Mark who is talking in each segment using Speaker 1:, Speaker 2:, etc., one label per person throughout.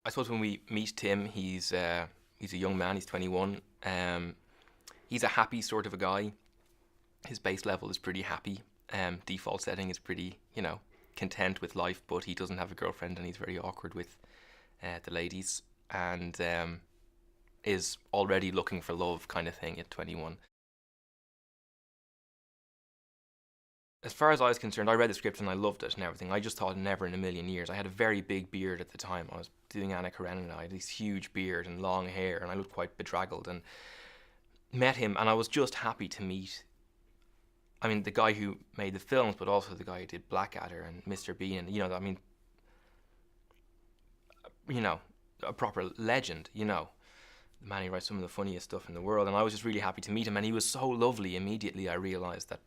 Speaker 1: I suppose when we meet Tim, he's a young man. He's 21. He's a happy sort of a guy. His base level is pretty happy. Default setting is pretty, content with life. But he doesn't have a girlfriend, and he's very awkward with the ladies, and is already looking for love, kind of thing, at 21. As far as I was concerned, I read the script and I loved it and everything. I just thought never in a million years. I had a very big beard at the time. I was doing Anna Karenina. I had this huge beard and long hair, and I looked quite bedraggled. And met him, and I was just happy to meet. I mean, the guy who made the films, but also the guy who did Blackadder and Mr. Bean. And, a proper legend. The man who writes some of the funniest stuff in the world. And I was just really happy to meet him. And he was so lovely. Immediately, I realised that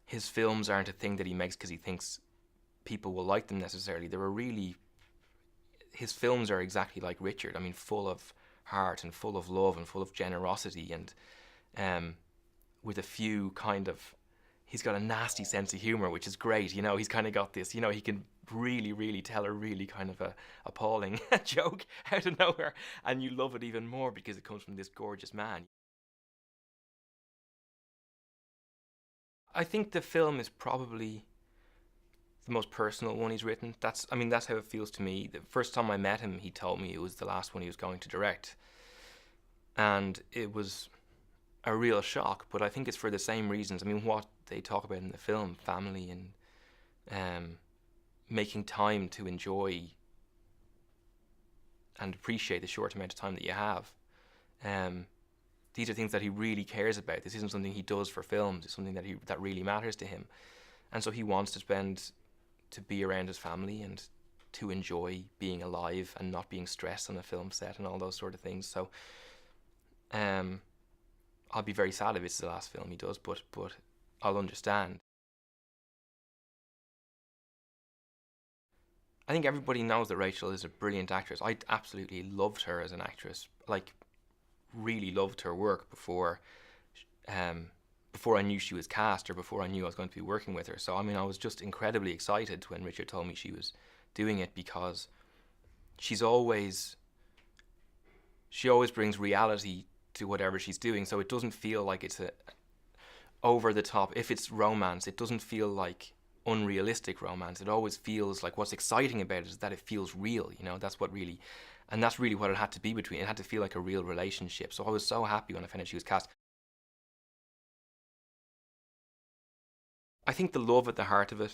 Speaker 1: his films aren't a thing that he makes because he thinks people will like them necessarily. His films are exactly like Richard. I mean, full of heart and full of love and full of generosity, and with a few he's got a nasty sense of humour, which is great. He's kind of got this, he can really, really tell a really kind of a appalling joke out of nowhere, and you love it even more because it comes from this gorgeous man. I think the film is probably the most personal one he's written. That's how it feels to me. The first time I met him, he told me it was the last one he was going to direct. And it was a real shock, but I think it's for the same reasons. I mean, what they talk about in the film, family and making time to enjoy and appreciate the short amount of time that you have. These are things that he really cares about. This isn't something he does for films. It's something that really matters to him. And so he wants to be around his family and to enjoy being alive and not being stressed on a film set and all those sort of things. So I'll be very sad if it's the last film he does, but I'll understand. I think everybody knows that Rachel is a brilliant actress. I absolutely loved her as an actress. Really loved her work before I knew she was cast, or before I knew I was going to be working with her. So I was just incredibly excited when Richard told me she was doing it, because she always brings reality to whatever she's doing, so it doesn't feel like it's a over the top. If it's romance, it doesn't feel like unrealistic romance. It always feels like, what's exciting about it is that it feels real. That's really what it had to be between. It had to feel like a real relationship. So I was so happy when I found out she was cast. I think the love at the heart of it,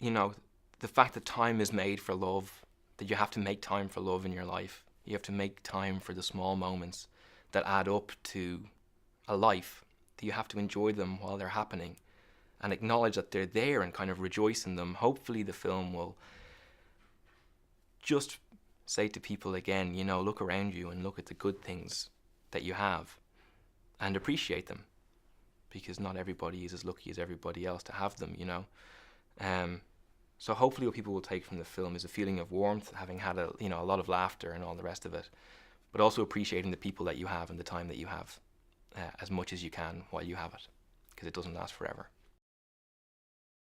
Speaker 1: the fact that time is made for love, that you have to make time for love in your life. You have to make time for the small moments that add up to a life, that you have to enjoy them while they're happening and acknowledge that they're there and kind of rejoice in them. Hopefully the film will just say to people again, look around you and look at the good things that you have and appreciate them, because not everybody is as lucky as everybody else to have them, So hopefully what people will take from the film is a feeling of warmth, having had a lot of laughter and all the rest of it, but also appreciating the people that you have and the time that you have as much as you can while you have it, because it doesn't last forever.